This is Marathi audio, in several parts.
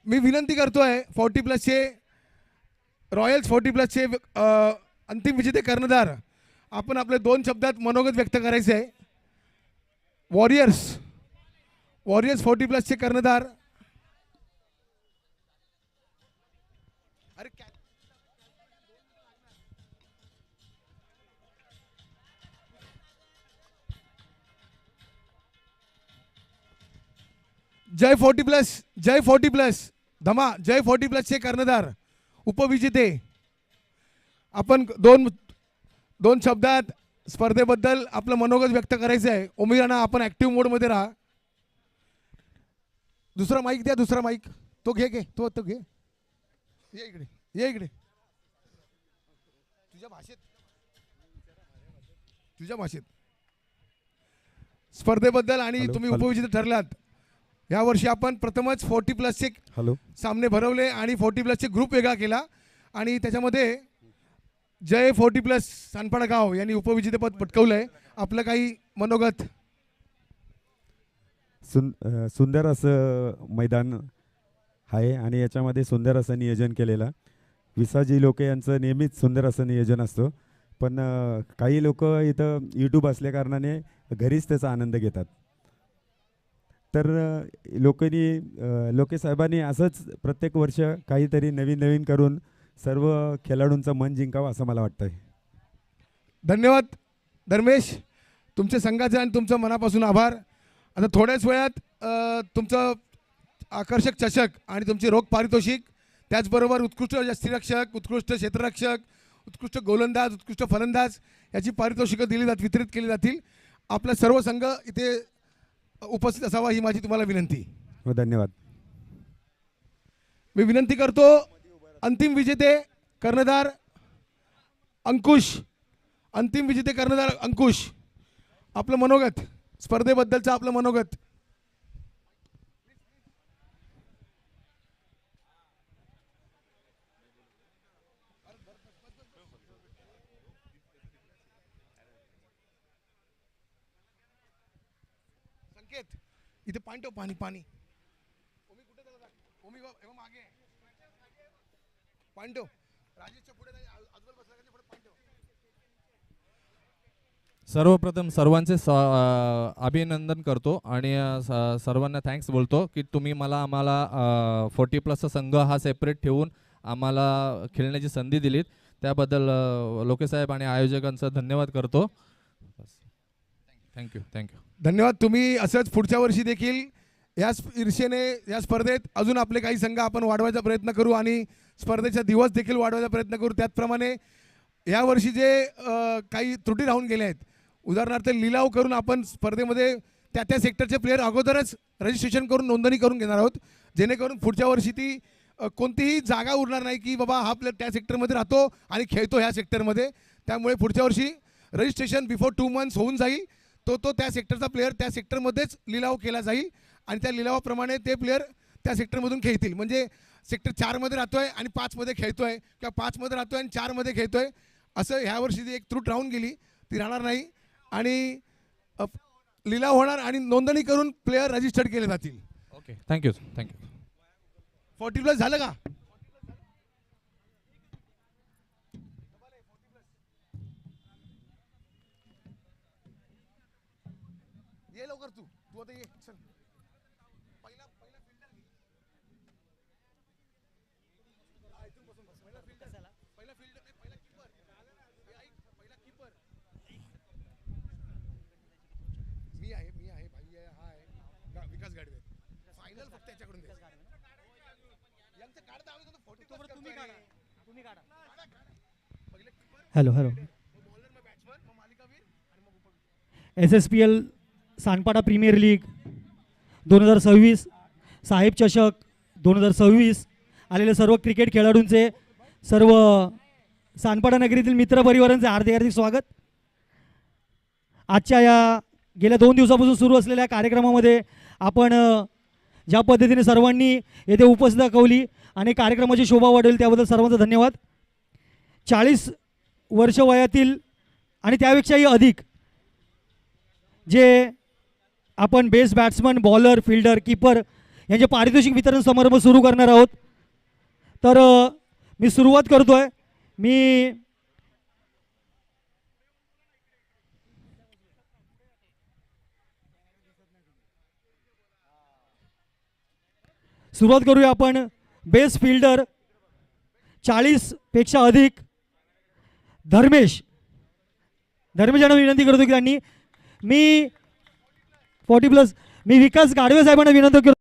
मी विनंती करतोय 40+चे रॉयल्स 40+चे अंतिम विजेते कर्णधार आपण आपले 2 शब्दात मनोगत व्यक्त करायचे आहे. वॉरियर्स 40+चे कर्णधार अरे जय 40+ धमा जय 40+चे कर्णधार उपविजेते आपण दोन शब्दात स्पर्धेबद्दल आपलं मनोगत व्यक्त करायचं आहे. उमेदवारांना आपण ऍक्टिव्ह मोडमध्ये राहा. दुसरा माईक द्या, दुसरा माईक तो घे तो घे. ये इकडे तुझ्या भाषेत स्पर्धेबद्दल आणि तुम्ही उपविजेते ठरलात. यावर्षी आपण प्रथमच 40+चे सामने भरवले आणि 40+चे ग्रुप वेगळा केला आणि त्याच्यामध्ये जय 40+ सानपाडा गाव यांनी उपविजेतेपद पटकवलंय. आपलं काही मनोगत. सुंदर असं मैदान आहे आणि याच्यामध्ये सुंदर असं नियोजन केलेलं. विसाजी लोके यांचं नेहमीच सुंदर असं नियोजन असतं, पण काही लोक इथं यूट्यूब असल्या कारणाने घरीच त्याचा आनंद घेतात. तर लोके साहेबांनी असंच प्रत्येक वर्ष काहीतरी नवीन करून सर्व खेळाडूंचं मन जिंकावं असं मला वाटतंय. धन्यवाद धर्मेश, तुमच्या संघाचे आणि तुमचं मनापासून आभार. आता थोड्याच वेळात तुमचं आकर्षक चषक आणि तुमची रोख पारितोषिक, त्याचबरोबर उत्कृष्ट यष्टिरक्षक, उत्कृष्ट क्षेत्ररक्षक, उत्कृष्ट गोलंदाज, उत्कृष्ट फलंदाज याची पारितोषिकं वितरित केली जातील. आपला सर्व संघ इथे उपस्थित असावा ही माझी तुम्हाला विनंती. धन्यवाद. मी विनंती करतो अंतिम विजेते कर्णधार अंकुश, आपलं मनोगत स्पर्धेबद्दलचं आपलं मनोगत. संकेत इथे पाणी मागे पांडव राजेशच्या पुढे अजून बसला का पुढे पांडव. सर्वप्रथम सर्वांचे अभिनंदन करतो आणि सर्वांना थँक्स बोलतो की तुम्ही आम्हाला 40+चा संघ हा सेपरेट ठेवून आम्हाला खेळण्याची संधी दिलीत. त्याबद्दल लोके साहेब आणि आयोजकांचा धन्यवाद करतो. थँक्यू. धन्यवाद. तुम्ही असंच पुढच्या वर्षी देखील याच ईर्षेने या स्पर्धेत अजून आपले काही संघ आपण वाढवायचा प्रयत्न करू आणि स्पर्धेचा दिवस देखील वाढवायचा प्रयत्न करू. त्याचप्रमाणे यावर्षी जे काही त्रुटी राहून गेल्या आहेत, उदाहरणार्थ लिलाव करून आपण स्पर्धेमध्ये त्या सेक्टरचे प्लेयर अगोदरच रजिस्ट्रेशन करून नोंदणी करून घेणार आहोत, जेणेकरून पुढच्या वर्षी ती कोणतीही जागा उरणार नाही की बाबा हा प्लेयर त्या सेक्टरमध्ये राहतो आणि खेळतो ह्या सेक्टरमध्ये. त्यामुळे पुढच्या वर्षी रजिस्ट्रेशन बिफोर 2 months होऊन जाईल. तो त्या सेक्टरचा प्लेयर त्या सेक्टरमध्येच लिलाव केला जाईल आणि त्या लिलावाप्रमाणे ते प्लेयर त्या सेक्टरमधून खेळतील. म्हणजे सेक्टर 4मध्ये राहतोय आणि 5मध्ये खेळतोय किंवा 5मध्ये राहतोय आणि 4मध्ये खेळतोय असं ह्या वर्षी ती एक त्रुट राहून गेली, ती राहणार नाही आणि लिलाव होणार आणि नोंदणी करून प्लेयर रजिस्टर्ड केले जातील. Okay, thank you. 40+ झालं का? ये लवकर तू आता ये. चल पहिला फिल्डर घे. इथून बसून बस. पहिला कीपर. मी आहे भाई आहे, हा आहे विकास गाडवे. फायनल फक्त याच्याकडून दे. यांचं काढता आलं तर 40+ तुम्ही काढा. हॅलो बॉलर में बॅट्समन, मग मालिकावीर आणि मग उपविजेते. SSPL सानपाडा प्रीमियर लीग 2026, साहेब चषक 2026 आलेले सर्व क्रिकेट खेळाडूंचे, सर्व सानपाडा नगरीतील मित्रपरिवारांचे हार्दिक स्वागत. आजच्या या गेल्या 2 दिवसापासून सुरू असलेल्या कार्यक्रमामध्ये आपण ज्या पद्धतीने सर्वांनी येथे उपस्थिती दाखवली आणि कार्यक्रमाची शोभा वाढवली त्याबद्दल सर्वांचा धन्यवाद. 40 वर्ष वयातील आणि त्यापेक्षाही अधिक जे आपण best batsman, bowler, fielder, keeper यांचे पारितोषिक वितरण समारंभ सुरू करणार आहोत. तर मी सुरुवात करतोय. मी सुरुवात करूया आपण. बेस्ट फिल्डर 40 पेक्षा अधिक धर्मेश यांना विनंती करतो की त्यांनी मी 40+ मी विकास गाडवे साहेबांना विनंती करतो.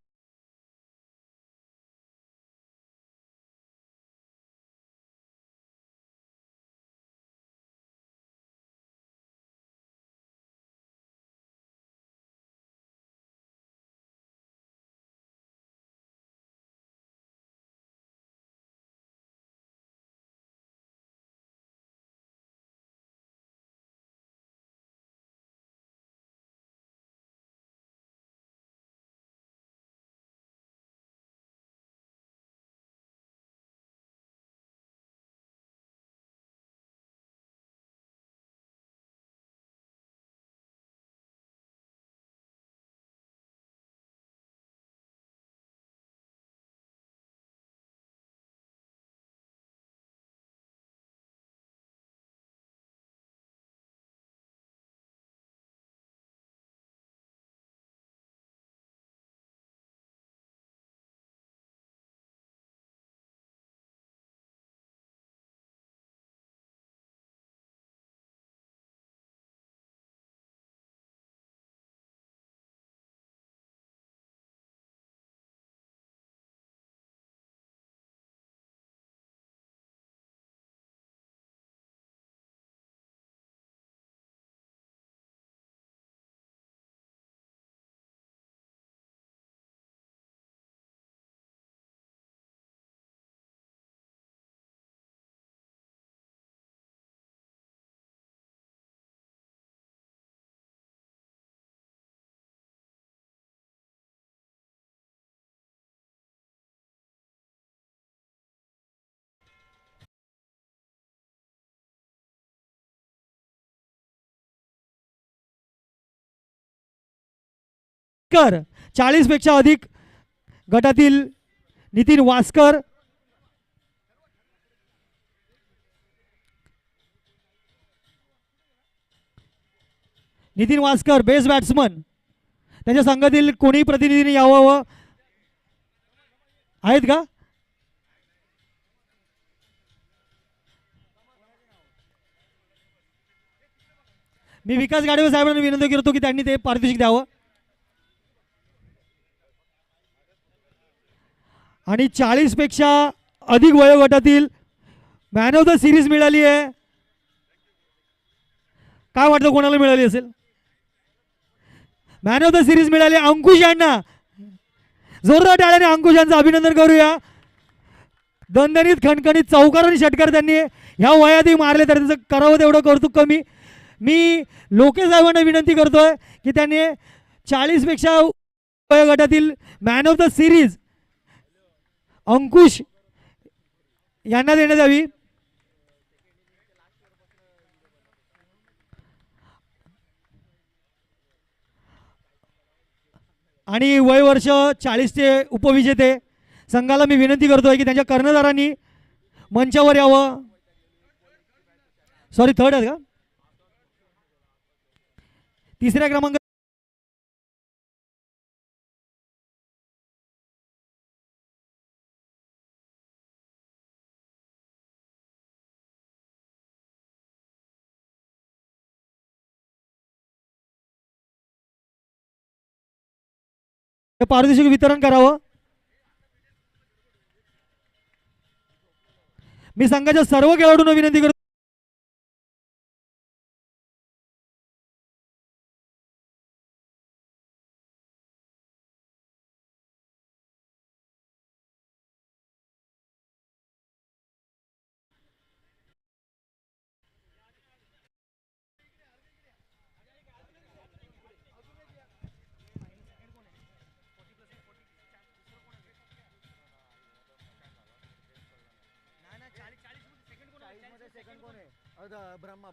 वास्कर 40 पेक्षा अधिक गटातील नितीन वास्कर. Nitin Vaskar best batsman. त्यांच्या संघातील कोणी प्रतिनिधीने यावं आहेत का? मी विकास गाडवे साहेबांना विनंती करतो की त्यांनी ते पारितोषिक द्यावं. आणि 40 पेक्षा अधिक वयोगटातील मॅन ऑफ द सिरीज मिळाली आहे. काय वाटतं कोणाला मिळाली असेल? मॅन ऑफ द सिरीज मिळाली अंकुश यांना. जोरदार टाळ्याने अंकुश यांचं अभिनंदन करूया. दणदणीत खणखणीत चौकार आणि षटकार त्यांनी ह्या वयातही मारले तर त्यांचं करावं तेवढं कौतुक कमी. मी लोकेश साहेबांना विनंती करतोय की त्यांनी 40 पेक्षा वयोगटातील मॅन ऑफ द सिरीज अंकुश यांना देण्यात यावी. आणि वय वर्ष 40चे उपविजेते संघाला मी विनंती करतोय की त्यांच्या कर्णधारांनी मंचावर यावं. सॉरी, थर्ड आहे का? तिसऱ्या क्रमांक पारितोषिक वितरण करावं. मी संघाच्या सर्व खेळाडूंना विनंती करतो. ब्रह्मा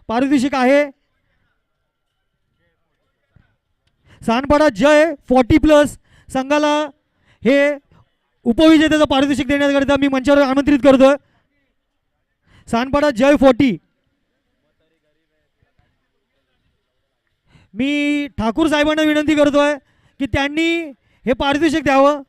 पारितोषिक आहे सानपाडा जय 40+ संघाला हे उपविजेत्याचं पारितोषिक देण्याकरिता मी मंचावर आमंत्रित करतोय. सानपाडा जय 40. मी ठाकूर साहेबांना विनंती करतोय की त्यांनी हे पारितोषिक द्यावं.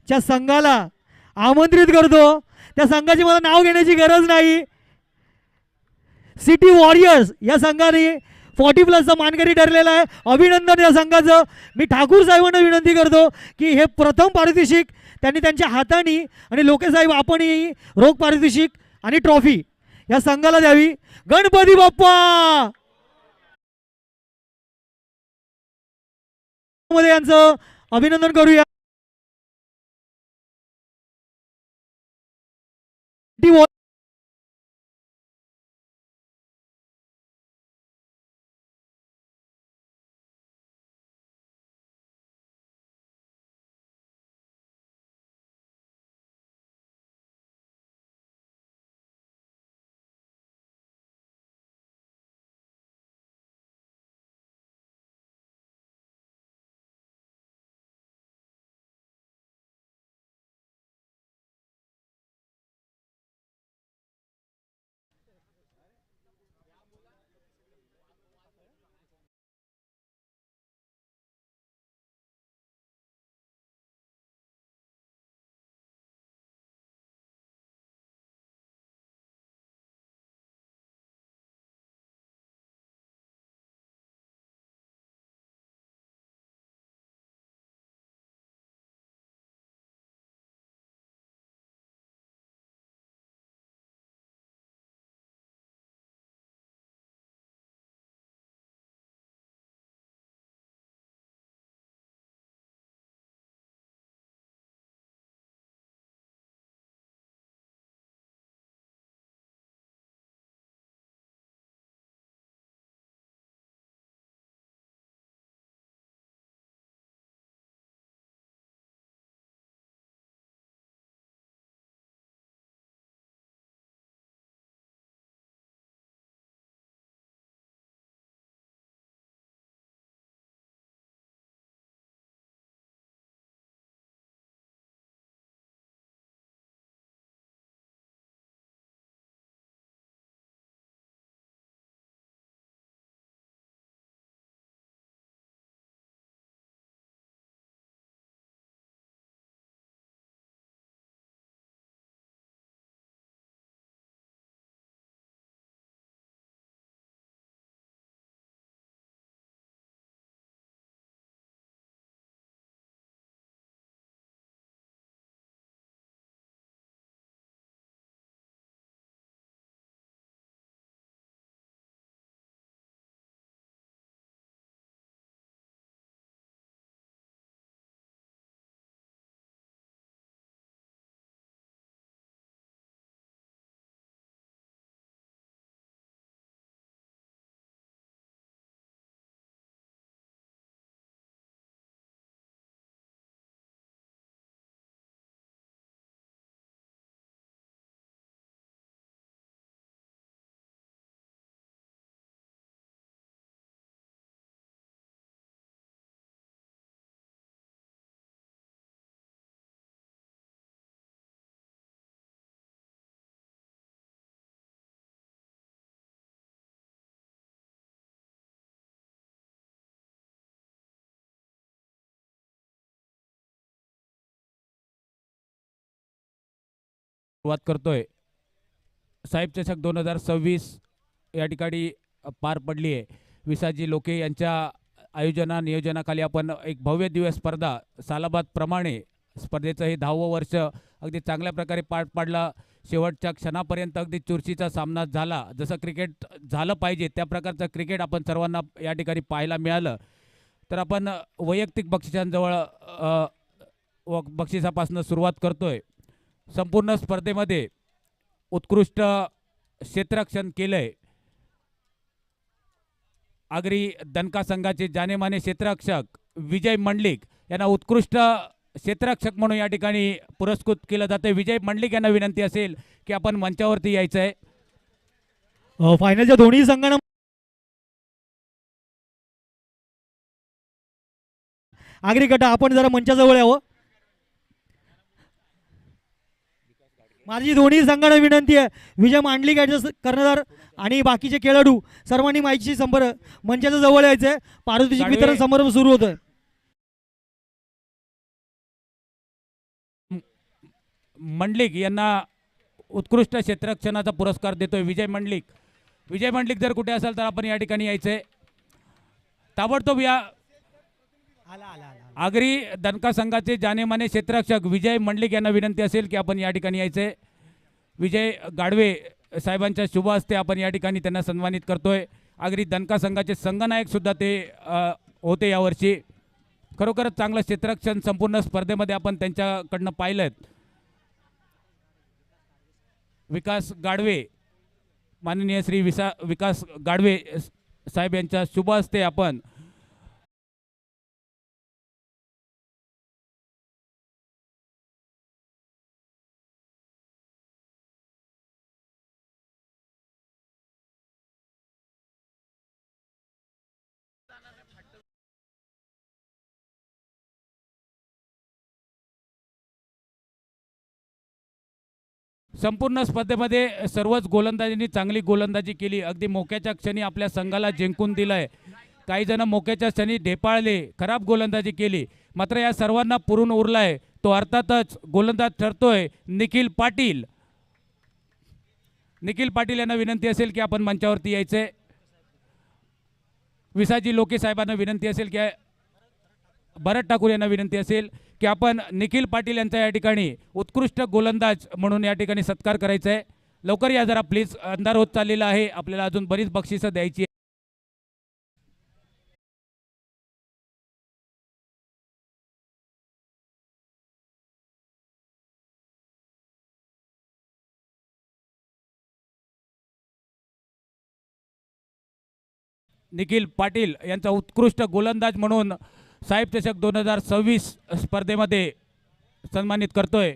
च्या संघाला आमंत्रित करतो. त्या संघाची मला नाव घेण्याची गरज नाही. सिटी वॉरियर्स या संघाने 40+ मानकरी ठरलेला आहे. अभिनंदन या संघाचं. मी ठाकूर साहेबांना विनंती करतो की हे प्रथम पारितोषिक त्यांनी त्यांच्या हाताने आणि लोकेसाहेब आपणही रोख पारितोषिक आणि ट्रॉफी या संघाला द्यावी. गणपती बाप्पा मध्ये यांचं अभिनंदन करूया. सुरुवात करतोय. साहेब चषक 2026 या ठिकाणी पार पडली आहे. विसाजी लोके यांच्या नियोजनाखाली आपण एक भव्य दिव्य स्पर्धा सालाबाद प्रमाणे स्पर्धेचं हे 10वं वर्ष अगदी चांगल्या प्रकारे पार पाडलं. शेवटच्या क्षणापर्यंत अगदी चुरशीचा सामना झाला. जसं क्रिकेट झालं पाहिजे त्या प्रकारचं क्रिकेट आपण सर्वांना या ठिकाणी पाहायला मिळालं. तर आपण वैयक्तिक बक्षिसांजवळ बक्षिसापासून सुरुवात करतोय. संपूर्ण स्पर्धेमध्ये उत्कृष्ट क्षेत्ररक्षण केलंय. आगरी दणका संघाचे जानेमाने क्षेत्ररक्षक विजय मंडलिक यांना उत्कृष्ट क्षेत्ररक्षक म्हणून या ठिकाणी पुरस्कृत केलं जातं. विजय मंडलिक यांना विनंती असेल की आपण मंचावरती यायचं आहे. फायनलच्या दोन्ही संघांना आगरी गटा आपण जरा मंचाजवळ यावं. माझी दोन्ही संघांना विनंती आहे, विजय मांडलिक यांचे कर्णधार आणि बाकीचे खेळाडू सर्वांनी माईकशी संपर्क मंचाच्या जवळ यायचंय. पारितोषिक वितरण समारंभ सुरू होतोय. मंडलिक यांना उत्कृष्ट क्षेत्ररक्षणाचा पुरस्कार देतोय विजय मंडलिक. विजय मंडलिक जर कुठे असेल तर आपण या ठिकाणी यायचंय. ताबडतोब या. आगरी दणका संघाचे जानेमाने क्षेत्ररक्षक विजय मंडलिक यांना विनंती असेल की आपण या ठिकाणी यायचंय. विजय गाडवे साहेबांच्या शुभ हस्ते आपण या ठिकाणी त्यांना सन्मानित करतोय. आगरी दणका संघाचे संघनायक सुद्धा ते होते यावर्षी. खरोखरच चांगलं क्षेत्ररक्षण संपूर्ण स्पर्धेमध्ये आपण त्यांच्याकडनं पाहिलं. विकास गाडवे, माननीय श्री विकास गाडवे साहेब यांच्या शुभ हस्ते आपण संपूर्ण स्पर्धेमध्ये सर्वच गोलंदाजांनी चांगली गोलंदाजी केली. अगदी मोक्याच्या क्षणी आपल्या संघाला जिंकून दिलंय. काही जण मोक्याच्या क्षणी ढेपाळले, खराब गोलंदाजी केली. मात्र या सर्वांना पुरून उरलाय तो अर्थातच गोलंदाज ठरतोय निखिल पाटील. निखिल पाटील यांना विनंती असेल की आपण मंचावरती यायचंय. विसाजी लोके साहेबांना विनंती असेल की भरत ठाकूर यांना विनंती असेल की आपण निखिल पाटील यांचा या ठिकाणी उत्कृष्ट गोलंदाज म्हणून या ठिकाणी सत्कार करायचा आहे. लवकर या जरा प्लीज, अंधार होत चाललेला आहे. आपल्याला अजून बरीच बक्षिसं द्यायची. निखिल पाटील यांचा उत्कृष्ट गोलंदाज म्हणून साहेब चषक 2026 स्पर्धेमध्ये सन्मानित करतोय.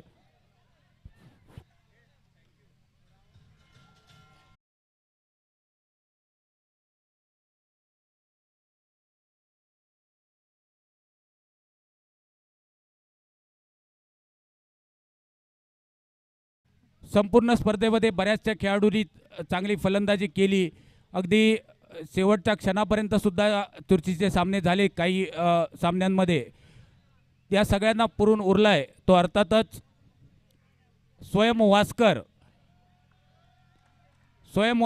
संपूर्ण स्पर्धेमध्ये बऱ्याचशा खेळाडूंनी चांगली फलंदाजी केली. अगदी शेवटच्या क्षणापर्यंत सुद्धा चुरशीचे सामने झाले काही सामन्यांमध्ये. या सगळ्यांना पुरून उरलाय तो अर्थातच स्वयं वास्कर. स्वयं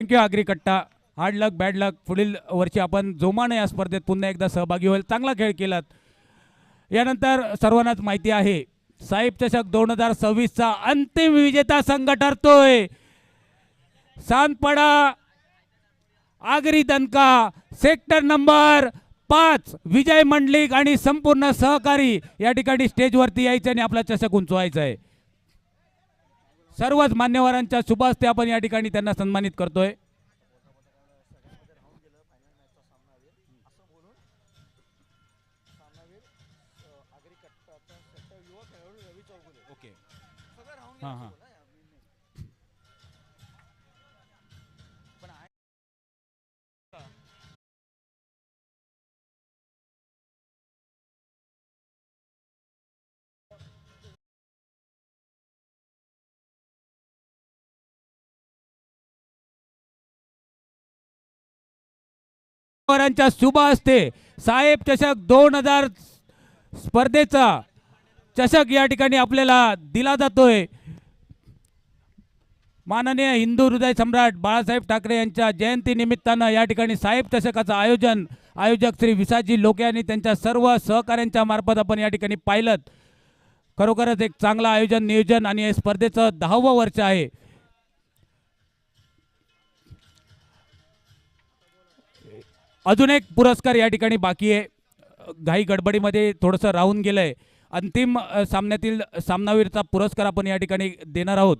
थँक्यू आगरी कट्टा. हार्ड लक बॅड लक. पुढील वर्षी आपण जोमाने या स्पर्धेत पुन्हा एकदा सहभागी होईल. चांगला खेळ केलात. यानंतर सर्वांनाच माहिती आहे साहेब चषक 2026चा अंतिम विजेता संघ ठरतोय सानपाडा आगरी दनका सेक्टर नंबर 5. विजय मंडलिक आणि संपूर्ण सहकारी या ठिकाणी स्टेजवरती यायचं आणि आपला चषक उंचवायचा आहे. सर्वच मान्यवरांच्या शुभ हस्ते आपण या ठिकाणी त्यांना सन्मानित करतोय. हां हां वरांच्या शुभ हस्ते साहेब चषक 2000 स्पर्धेचा चषक या ठिकाणी आपल्याला दिला जातोय. माननीय हिंदू हृदय सम्राट बाळासाहेब ठाकरे यांच्या जयंती निमित्तानं या ठिकाणी साहेब चषकाचं आयोजक श्री विसाजी लोके आणि त्यांच्या सर्व सहकाऱ्यांच्या मार्फत आपण या ठिकाणी पाहिलं. खरोखरच एक चांगलं आयोजन नियोजन आणि या स्पर्धेचं 10वं वर्ष आहे. अजून एक पुरस्कार या ठिकाणी बाकी आहे. घाई गडबडीमध्ये थोडंसं राहून गेलंय. अंतिम सामन्यातील सामनावीरचा पुरस्कार आपण या ठिकाणी देणार आहोत.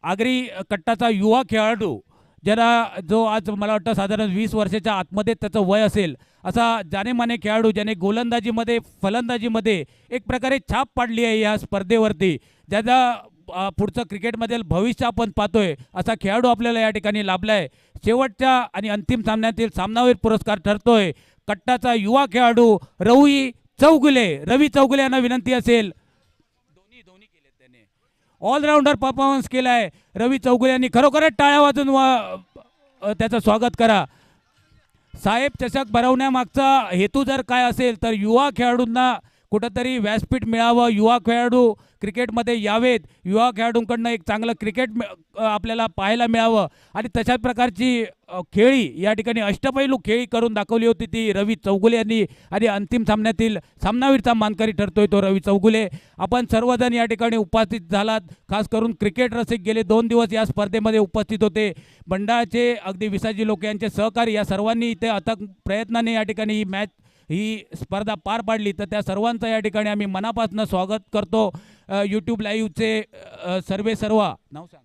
आगरी कट्टाचा युवा खेळाडू जो आज मला वाटतं साधारण 20 वर्षाच्या आतमध्ये त्याचं वय असेल असा जानेमाने खेळाडू ज्याने गोलंदाजीमध्ये फलंदाजीमध्ये एक प्रकारे छाप पाडली आहे या स्पर्धेवरती, ज्याचा पुढचं क्रिकेटमधील भविष्य आपण पाहतोय असा खेळाडू आपल्याला या ठिकाणी लाभला आहे. शेवटच्या आणि अंतिम सामन्यातील सामनावीर पुरस्कार ठरतोय कट्टाचा युवा खेळाडू रवी चौगुले यांना विनंती असेल. दोन्ही केले त्याने ऑलराऊंडर परफॉर्मन्स केलाय रवी चौगुले यांनी. खरोखरच टाळ्या वाजून त्याचं स्वागत करा. साहेब चषक भरवण्यामागचा हेतू जर काय असेल तर युवा खेळाडूंना कुठंतरी व्यासपीठ मिळावं, युवा खेळाडू क्रिकेटमध्ये यावेत, युवा खेळाडूंकडनं एक चांगलं क्रिकेट आपल्याला पाहायला मिळावं आणि तशाच प्रकारची खेळी या ठिकाणी अष्टपैलू खेळी करून दाखवली होती ती रवी चौगुले यांनी. आणि अंतिम सामन्यातील सामनावीरचा मानकरी ठरतोय तो रवी चौगुले. आपण सर्वजण या ठिकाणी उपस्थित झालात. खास करून क्रिकेट रसिक गेले 2 दिवस या स्पर्धेमध्ये उपस्थित होते. मंडळाचे अगदी विसाजी लोक यांचे सहकारी या सर्वांनी इथे अथक प्रयत्नाने या ठिकाणी ही स्पर्धा पार पाडली. तर त्या सर्वांचं या ठिकाणी आम्ही मनापासून स्वागत करतो. यूट्यूब लाईव्हचे सर्व नाव सांग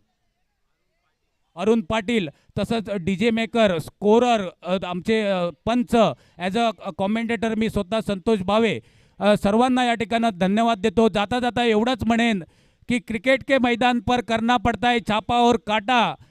अरुण पाटील, तसंच DJ मेकर, स्कोरर, आमचे पंच, ॲज अ कॉमेंटेटर मी स्वतः संतोष भावे, सर्वांना या ठिकाणी धन्यवाद देतो. जाता जाता एवढंच म्हणेन कि क्रिकेट के मैदान पर करना पड़ता है छापा और काटा,